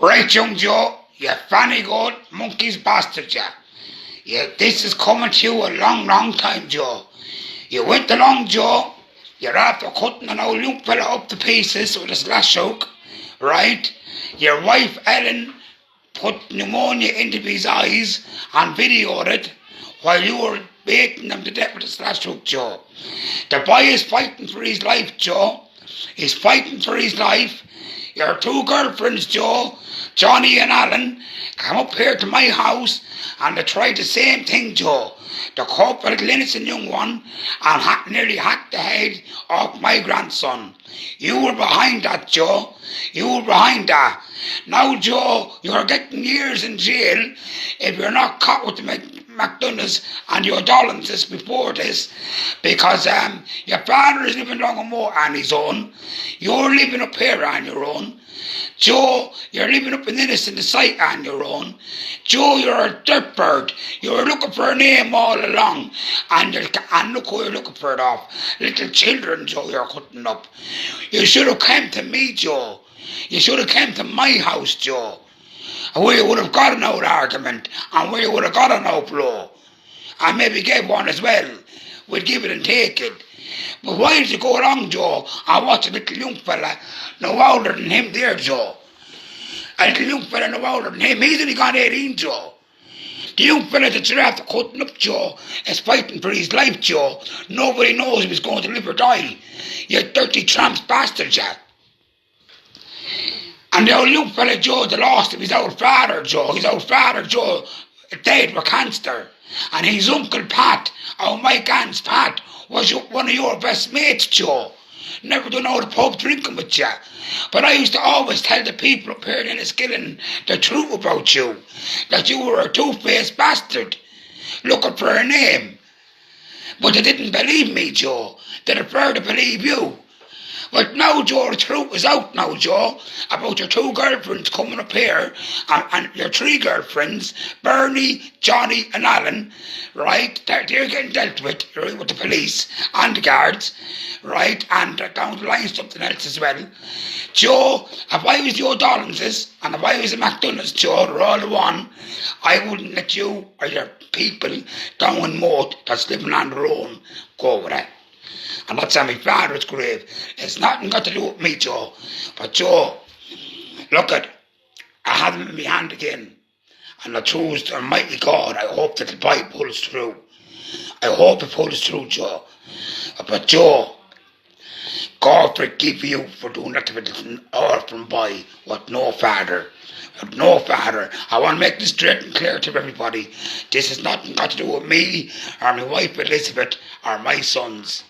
Right, young Joe, you fanny goat, monkey's bastard, ya. This is coming to you a long, long time, Joe. You went along, Joe. You're after cutting an old young fella up to pieces with a slash hook, right? Your wife, Ellen, put pneumonia into his eyes and videoed it while you were beating him to death with a slash hook, Joe. The boy is fighting for his life, Joe. He's fighting for his life. Your two girlfriends, Joe, Johnny and Alan, come up here to my house and they tried the same thing, Joe. They caught a little innocent young one and nearly hacked the head off my grandson. You were behind that, Joe. You were behind that. Now, Joe, you're getting years in jail if you're not caught with the McDonoughs and your Dollanses before this, because your father is living down more on his own. You're living up here on your own. Joe, you're living up in innocent sight on your own. Joe, you're a dirtbird. You're looking for a name all along, and look who you're looking for it off. Little children, Joe, you're cutting up. You should have come to me, Joe. You should have come to my house, Joe, where you would have got an old argument and where you would have got an old blow. And maybe gave one as well. We'd give it and take it. But why did you go along, Joe, and watch a little young fella no older than him there, Joe? A little young fella no older than him. He's only gone 18, Joe. The young fella that you're after cutting up, Joe, is fighting for his life, Joe. Nobody knows if he's going to live or die. You dirty tramps bastard, Jack. And the old young fella, Joe, the lost of his old father, Joe. His old father, Joe, died with cancer. And his uncle Pat, my aunt's Pat, was one of your best mates, Joe. Never done out the pub drinking with you. But I used to always tell the people up here in Enniskillen the truth about you. That you were a two-faced bastard looking for a name. But they didn't believe me, Joe. They preferred to believe you. But now, Joe, the truth is out now, Joe, about your two girlfriends coming up here, and your three girlfriends, Bernie, Johnny and Alan, right? They're getting dealt with, right, with the police and the guards, right? And down the line something else as well. Joe, if I was your Dollanses, and if I was the McDonoughs, Joe, they're all the one, I wouldn't let you or your people down in Moat that's living on their own go with it. And that's on my father's grave. It's nothing got to do with me, Joe. But Joe, look I have him in my hand again. And I choose the Almighty God. I hope that the Bible pulls through. I hope it pulls through, Joe. But Joe, God forgive you for doing that to an orphan boy with no father. With no father. I want to make this straight and clear to everybody. This has nothing got to do with me or my wife Elizabeth or my sons.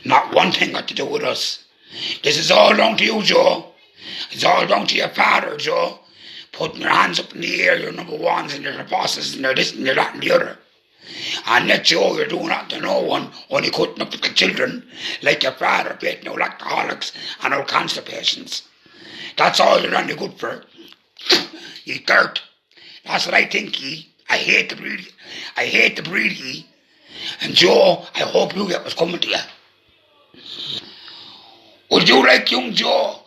Not one thing got to do with us. This is all down to you, Joe. It's all down to your father, Joe. Putting your hands up in the air, you're number ones and you're the bosses and you're this and you're that and the other. And yet, Joe, you're doing that to no one, only cutting up the children like your father, beating old alcoholics and old cancer patients. That's all you're only good for. You dirt. That's what I think, ye. I hate the breed. I hate the breed, ye. And Joe, I hope you get what's coming to you. Would you like, young Joe,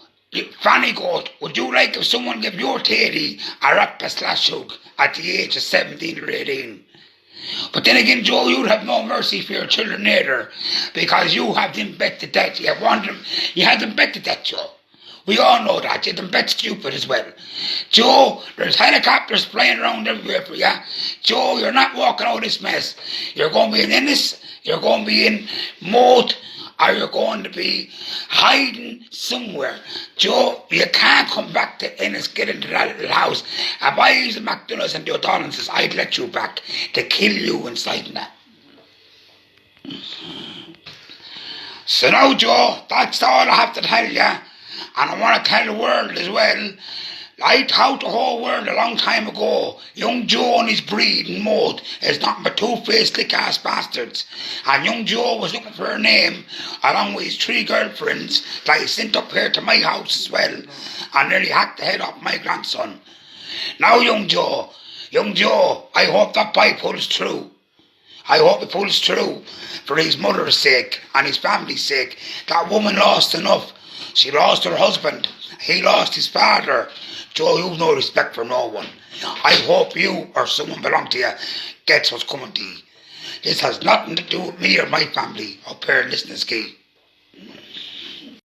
Fanny Goat, would you like if someone gave your Teddy a rap slash hook at the age of 17 or 18? But then again, Joe, you'd have no mercy for your children either, because you have them bet to death. You had them bet to death, Joe. We all know that. You had them bet stupid as well. Joe, there's helicopters flying around everywhere for you. Joe, you're not walking out of this mess. You're going to be in Ennis, you're going to be in Moat, or you're going to be hiding somewhere. Joe, you can't come back to Ennis, get into that little house. If I use the McDonoughs and the O'Donnells, I'd let you back to kill you inside that. So now, Joe, that's all I have to tell you. And I want to tell the world as well. I told the whole world a long time ago, young Joe and his breed and mode is not my two-faced slick-ass bastards. And young Joe was looking for a name along with his three girlfriends that he sent up here to my house as well and nearly hacked the head off my grandson. Now, young Joe, I hope that boy pulls through. I hope it pulls through for his mother's sake and his family's sake. That woman lost enough. She lost her husband. He lost his father. Joe, you've no respect for no one. I hope you or someone belong to you gets what's coming to you. This has nothing to do with me or my family up here in Listening Ski.